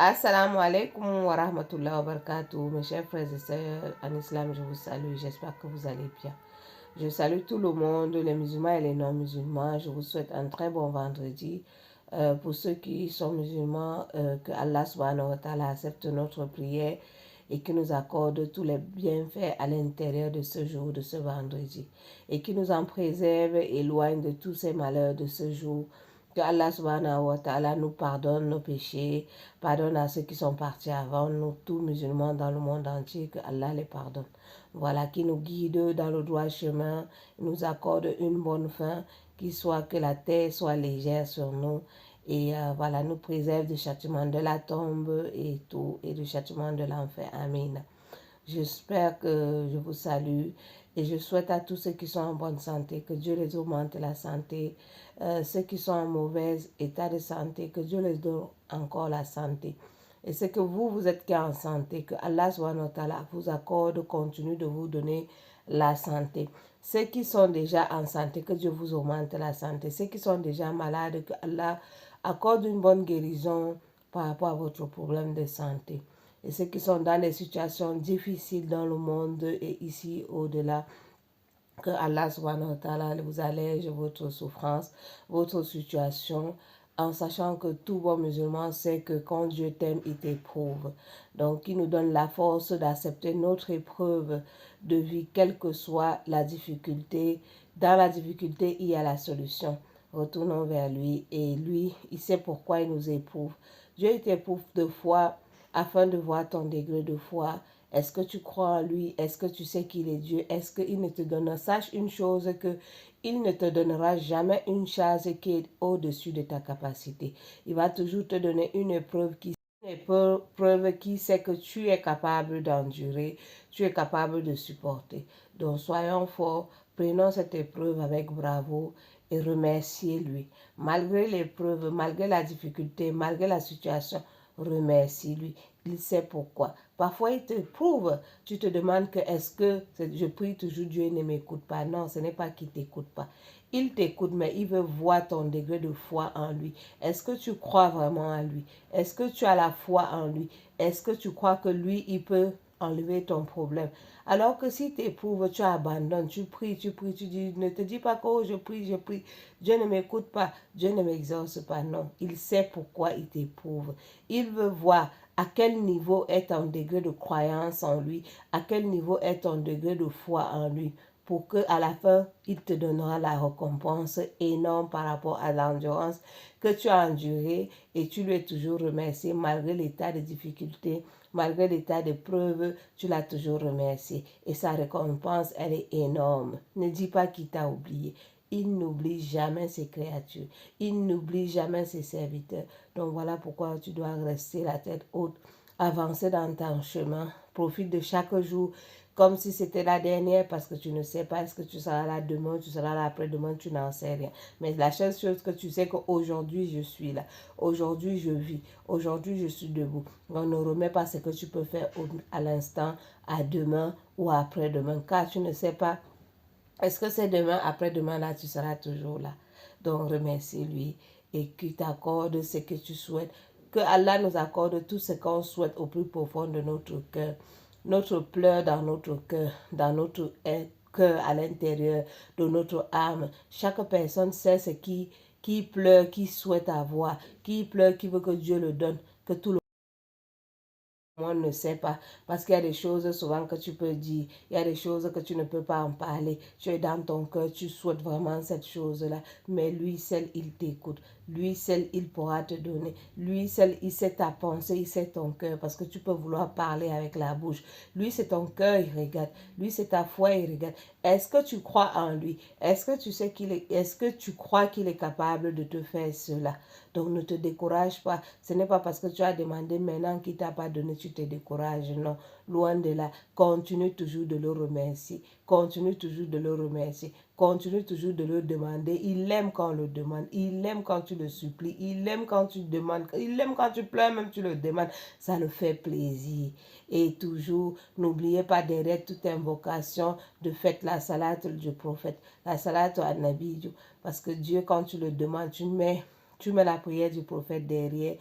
Assalamu alaikum wa rahmatullahi wa barakatuh. Mes chers frères et sœurs en islam, je vous salue. J'espère que vous allez bien. Je salue tout le monde, les musulmans et les non-musulmans. Je vous souhaite un très bon vendredi. Pour ceux qui sont musulmans, que Allah subhanahu wa ta'ala accepte notre prière et qui nous accorde tous les bienfaits à l'intérieur de ce jour, de ce vendredi. Et qui nous en préserve et éloigne de tous ces malheurs de ce jour. Que Allah subhanahu wa ta'ala nous pardonne nos péchés, pardonne à ceux qui sont partis avant nous, tous musulmans dans le monde entier, que Allah les pardonne. Voilà, qui nous guide dans le droit chemin, nous accorde une bonne fin, que la terre soit légère sur nous et voilà, nous préserve du châtiment de la tombe et tout, et du châtiment de l'enfer. Amen. J'espère que je vous salue et je souhaite à tous ceux qui sont en bonne santé que Dieu les augmente la santé. Ceux qui sont en mauvais état de santé, que Dieu les donne encore la santé. Et c'est que vous êtes qui en santé, que Allah subhanahu wa ta'ala vous accorde, continue de vous donner la santé. Ceux qui sont déjà en santé, que Dieu vous augmente la santé. Ceux qui sont déjà malades, que Allah accorde une bonne guérison par rapport à votre problème de santé. Et ceux qui sont dans des situations difficiles dans le monde et ici au-delà, que Allah subhanahu wa ta'ala vous allège votre souffrance, votre situation, en sachant que tout bon musulman sait que quand Dieu t'aime, il t'éprouve. Donc, il nous donne la force d'accepter notre épreuve de vie, quelle que soit la difficulté. Dans la difficulté, il y a la solution. Retournons vers lui et lui, il sait pourquoi il nous éprouve. Dieu t'éprouve de foi afin de voir ton degré de foi. Est-ce que tu crois en lui? Est-ce que tu sais qu'il est Dieu? Est-ce qu'il ne te donne... Sache une chose, que il ne te donnera jamais une chose qui est au-dessus de ta capacité. Il va toujours te donner une épreuve qui sait que tu es capable d'endurer, tu es capable de supporter. Donc soyons forts, prenons cette épreuve avec bravoure et remerciez-lui. Malgré l'épreuve, malgré la difficulté, malgré la situation, remercie-lui. Il sait pourquoi. Parfois, il te prouve. Tu te demandes que est-ce que je prie toujours, Dieu ne m'écoute pas. Non, ce n'est pas qu'il ne t'écoute pas. Il t'écoute, mais il veut voir ton degré de foi en lui. Est-ce que tu crois vraiment en lui? Est-ce que tu as la foi en lui? Est-ce que tu crois que lui, il peut enlever ton problème? Alors que si tu éprouves, tu abandonnes, tu pries, tu dis, ne te dis pas que oh, je prie, Dieu ne m'écoute pas, Dieu ne m'exauce pas. Non, il sait pourquoi il t'éprouve. Il veut voir à quel niveau est ton degré de croyance en lui, à quel niveau est ton degré de foi en lui, pour qu'à la fin, il te donnera la récompense énorme par rapport à l'endurance que tu as endurée et tu lui es toujours remercié malgré l'état de difficulté, malgré l'état de preuve, tu l'as toujours remercié. Et sa récompense, elle est énorme. Ne dis pas qu'il t'a oublié. Il n'oublie jamais ses créatures. Il n'oublie jamais ses serviteurs. Donc voilà pourquoi tu dois rester la tête haute, avancer dans ton chemin. Profite de chaque jour comme si c'était la dernière, parce que tu ne sais pas est-ce que tu seras là demain, tu seras là après-demain, tu n'en sais rien. Mais la seule chose que tu sais, qu'aujourd'hui je suis là, aujourd'hui je vis, aujourd'hui je suis debout. On ne remet pas ce que tu peux faire à l'instant, à demain ou après-demain, car tu ne sais pas est-ce que c'est demain, après-demain, là, tu seras toujours là. Donc, remercie-lui et qu'il t'accorde ce que tu souhaites. Que Allah nous accorde tout ce qu'on souhaite au plus profond de notre cœur. Notre pleur dans notre cœur, dans notre cœur à l'intérieur de notre âme. Chaque personne sait ce qui pleure, qui souhaite avoir, qui pleure, qui veut que Dieu le donne, que tout le monde ne sait pas, parce qu'il y a des choses souvent que tu peux dire, il y a des choses que tu ne peux pas en parler, tu es dans ton cœur, tu souhaites vraiment cette chose-là, mais lui seul, il t'écoute, lui seul, il pourra te donner, lui seul, il sait ta pensée, il sait ton cœur, parce que tu peux vouloir parler avec la bouche, lui c'est ton cœur, il regarde, lui c'est ta foi, il regarde. Est-ce que tu crois en lui? Est-ce que tu sais est-ce que tu crois qu'il est capable de te faire cela? Donc ne te décourage pas. Ce n'est pas parce que tu as demandé maintenant qu'il ne t'a pas donné, tu te décourages. Non, loin de là. Continue toujours de le remercier. Continue toujours de le remercier. Continue toujours de le demander. Il aime quand on le demande. Il aime quand tu le supplies. Il aime quand tu demandes. Il aime quand tu pleures, même tu le demandes. Ça le fait plaisir. Et toujours, n'oubliez pas derrière toute invocation de faire la salate du prophète. La salate à Nabi. Parce que Dieu, quand tu le demandes, tu mets la prière du prophète derrière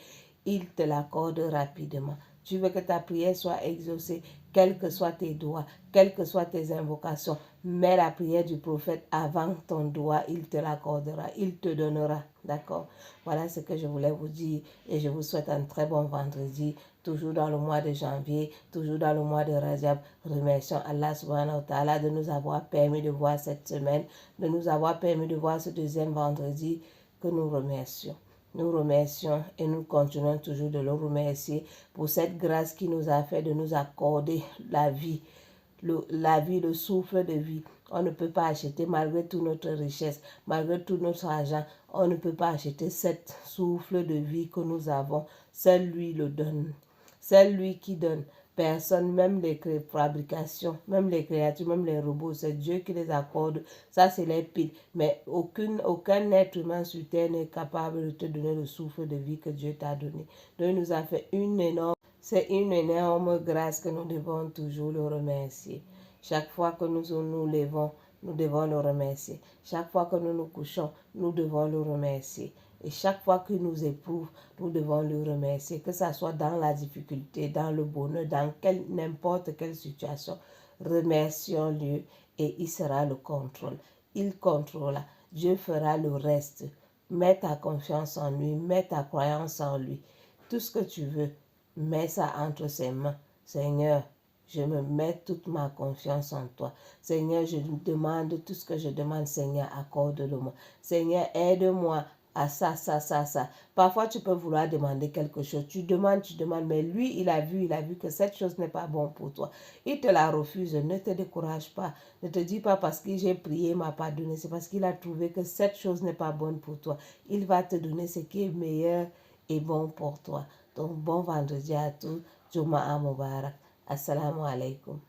il te l'accorde rapidement. Tu veux que ta prière soit exaucée, quels que soient tes doigts, quelles que soient tes invocations. Mets la prière du prophète avant ton doigt, il te l'accordera, il te donnera. D'accord? Voilà ce que je voulais vous dire et je vous souhaite un très bon vendredi, toujours dans le mois de janvier, toujours dans le mois de Rajab. Remercions Allah subhanahu wa ta'ala de nous avoir permis de voir cette semaine, de nous avoir permis de voir ce deuxième vendredi que nous remercions. Nous remercions et nous continuons toujours de le remercier pour cette grâce qui nous a fait de nous accorder la vie, le souffle de vie. On ne peut pas acheter, malgré toute notre richesse, malgré tout notre argent, on ne peut pas acheter cette souffle de vie que nous avons. Seul lui le donne. C'est lui qui donne. Personne, même les fabrications, même les créatures, même les robots, c'est Dieu qui les accorde. Ça, c'est les piles. Mais aucun être humain sur terre n'est capable de te donner le souffle de vie que Dieu t'a donné. Donc, il nous a fait c'est une énorme grâce que nous devons toujours le remercier. Chaque fois que nous nous levons, nous devons le remercier. Chaque fois que nous nous couchons, nous devons le remercier. Et chaque fois qu'il nous éprouve, nous devons le remercier, que ce soit dans la difficulté, dans le bonheur, dans n'importe quelle situation. Remercions-le et il sera le contrôle. Il contrôlera. Dieu fera le reste. Mets ta confiance en lui, mets ta croyance en lui. Tout ce que tu veux, mets ça entre ses mains. Seigneur, je me mets toute ma confiance en toi. Seigneur, je demande tout ce que je demande. Seigneur, accorde-le-moi. Seigneur, aide-moi à ça. Parfois, tu peux vouloir demander quelque chose. Tu demandes, mais lui, il a vu que cette chose n'est pas bonne pour toi. Il te la refuse. Ne te décourage pas. Ne te dis pas parce que j'ai prié, il m'a pas donné. C'est parce qu'il a trouvé que cette chose n'est pas bonne pour toi. Il va te donner ce qui est meilleur et bon pour toi. Donc, bon vendredi à tous. Juma'a Mubarak. Assalamu alaikum.